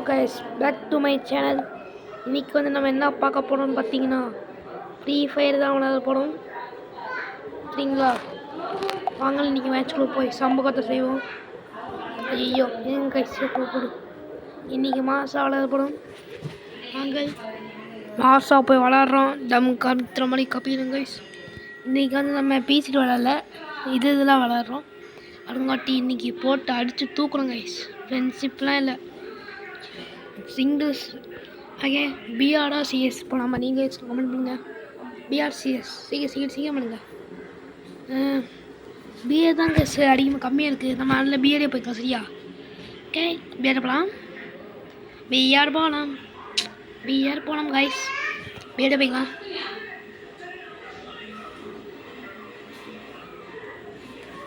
Guys, back to my channel. இன்றைக்கி வந்து நம்ம என்ன பார்க்க போகிறோம்னு பார்த்தீங்கன்னா ஃப்ரீ ஃபயர் தான் விளையாட போகிறோம். சரிங்களா, வாங்க இன்றைக்கி மேட்ச்குள்ளே போய் சம்பவத்தை செய்வோம். ஐயோ எங்க கைஸ் போடும். இன்றைக்கி மாதம் விளையாட போகிறோம். வாங்க மாதம் போய் விளாட்றோம். டம் கத்துற மாதிரி கப்பிடுங்க கைஸ். இன்றைக்கி வந்து நம்ம பிசிட்டு விளாட்ல, இதெல்லாம் விளாட்றோம். அதுங்காட்டி இன்றைக்கி போட்டு அடித்து தூக்குறோம் கைஸ். ஃப்ரெண்ட்ஷிப்லாம் இல்லை, சிங்கிள்ஸ். ஓகே, பிஆர்ஆ சிஎஸ் போகலாமா? நீங்கள் கமெண்ட் பண்ணுங்கள். பிஆர் சிஎஸ் சீக்கிரம் பண்ணுங்கள். பிஏ தான் கைஸ் அதிகமாக கம்மியாக இருக்குது. நம்ம அதில் பிஆரே போய்க்கலாம். சரியா? ஓகே, பிஆர் போகலாம். பிஆர் போகலாம் கைஸ். பிஆரே போய்க்கலாம்.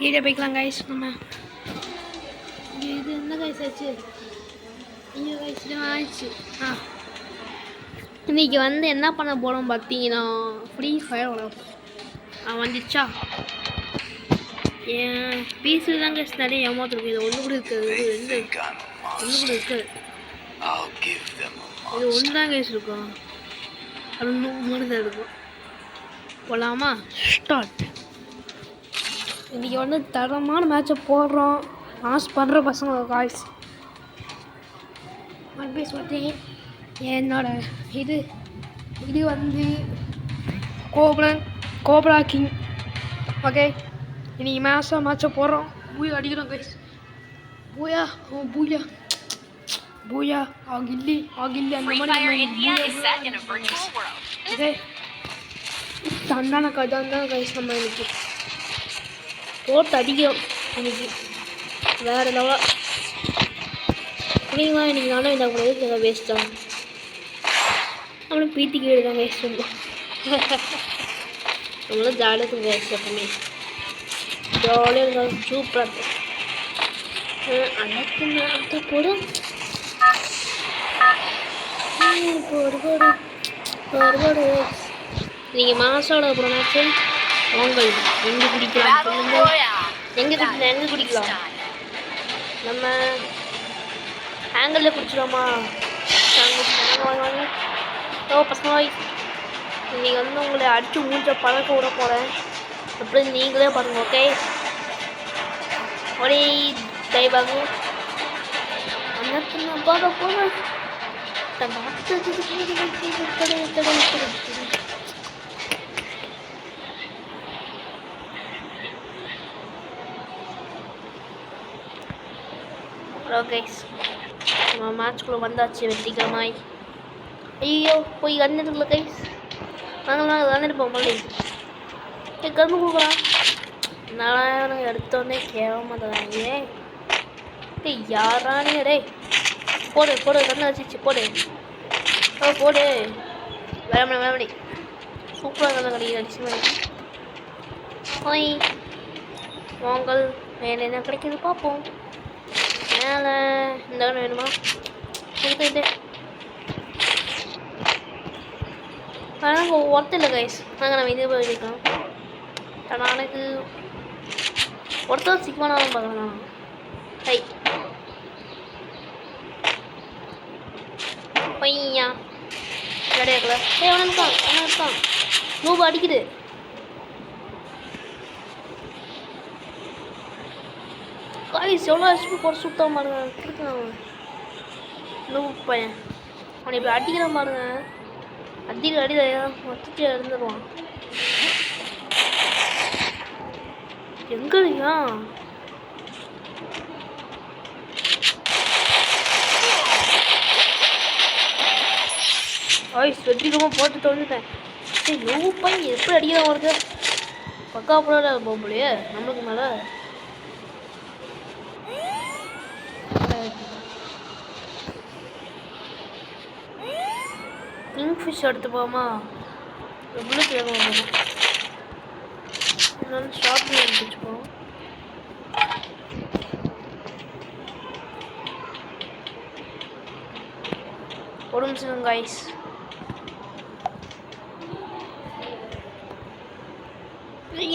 வீடியோ போய்க்கலாம் கைஸ். நம்ம இது என்ன கைஸ் ஆச்சு? ஐயோ கைஸ் ஆயிடுச்சு. இன்றைக்கி வந்து என்ன பண்ண போகிறோம் பார்த்தீங்கன்னா ஃப்ரீ ஃபயர் விளையாடும். வந்துச்சா என் பீஸில் தான் கைஸ் நிறைய ஏமாத்திருக்கு. இது ஒன்று கூட இருக்காது, ஒன்று கூட இருக்காது. இது ஒன்று தான் கைஸ் இருக்கும். அது 3 தான் இருக்கும். போகலாமா? ஸ்டார்ட். இன்றைக்கி வந்து தரமான மேட்சை போடுறோம். மாஸ் பண்ணுற பசங்க காய்ஸ். பேச பார்த்தீங்க என்னோட இது வந்து கோப்ரா கிங். ஓகே, இன்றைக்கி மேட்சை போடுறோம். பூயா அடிக்கிறோம் கைஸ். பூயா கில்லி அந்த மாதிரி. ஓகே, தண்டான கைஸ். நம்ம இன்னைக்கு போட்டு அடிக்கிறோம். இன்னைக்கு வேறு லெவலாக புரியுங்களா? இன்றைக்கி நானும் இந்த கூட வேஸ்ட் தான். நம்மளும் பீத்திக்கு தான் வேஸ்ட் பண்ணுவோம். நம்மளும் ஜாலியாக வேஸ்ட் எப்பவுமே ஜாலியாக இருந்தாலும் சூப்பராக இருக்கும். அனைத்து போடும் நீங்கள் மாதோட அப்புறம் மேட்ச்சு வாங்கல் எங்கே குடிக்கலாம் சொல்லுங்க. எங்கே குடிக்கலாம்? நம்ம ஆங்கிளில் குடிச்சிடலாமா? வாங்க பசங்க. இன்றைக்கி வந்து உங்களை அடித்து மூஞ்ச பழக்க விட போகிறேன். அப்படி நீங்களே பாருங்கள். ஓகே, ஒரே டைபாகு போகிறேன். ஹலோ கைஸ், நம்ம மேட்ச்குள்ளே வந்தாச்சு வெற்றிகரமாய். ஐயோ போய் கன்னிருக்குல கைஸ். நாங்கள் கன்னிருப்போம். மல்லி கன்று கொடுக்குறான். நான் எடுத்தோடனே கேவலமாக தராங்க. யாரானே டே போடு கண்ணு வச்சிச்சு. போடு வேமணி சூப்பராக கண்ணு கிடைக்குது. அடிச்சு மாதிரி ஹாய் வாங்கல். மேலே என்ன கிடைக்கிது பார்ப்போம். மேலே இந்த கண்ணு வேணுமா? கொடுத்துட்டு நாங்கள் ஒருத்தர் இல்லை கைஸ். நம்ம இது போயிருக்கோம். எனக்கு ஒருத்தர் சிக்கமானாலும் பார்க்கலாம். ஹை பையா கிடையாதுல. அவன் இருக்கான் நூபு அடிக்குது. காய்ஸ் எவ்வளோ ஹெச்பி போட்டு சுத்தம் பாருங்க. கொடுக்குறான் நூபு பையன். அவனை இப்படி அடிக்கிறான் பாருங்க. அடிதான் மொத்தத்தை இருந்துருவான். எங்கயா வாய்ஸ் வெற்றிகமாக போட்டு தொழுந்துட்டேன். சரி நூறு பையன் எப்படி அடிக்கிறான் அவருக்கு? பக்கா போட போகலையே நம்மளுக்கு மேலே. கிங்ஃபிஷ் எடுத்து போமா? புல்லட் வேகமாக போகும். இன்னொன்று ஷார்ட்ல எடுத்துச்சுப்போம். ஒரு நிமிஷம் கைஸ்.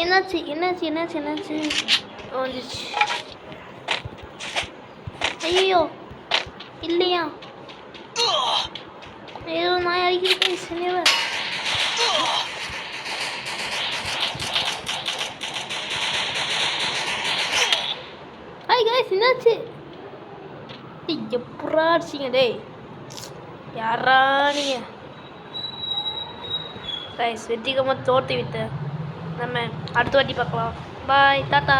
என்னாச்சு வந்துச்சு. ஐயோ இல்லையா? ஆகிது கைஸ் என்னையவ. ஹாய் கைஸ் என்னாச்சு? எப்படா அடிச்சிங்க டேய்? யாரா நீங்க? கைஸ் வெற்றிகரமாக தோற்று விட்டேன். நம்ம அடுத்த வாட்டி பார்க்கலாம். பாய் டாட்டா.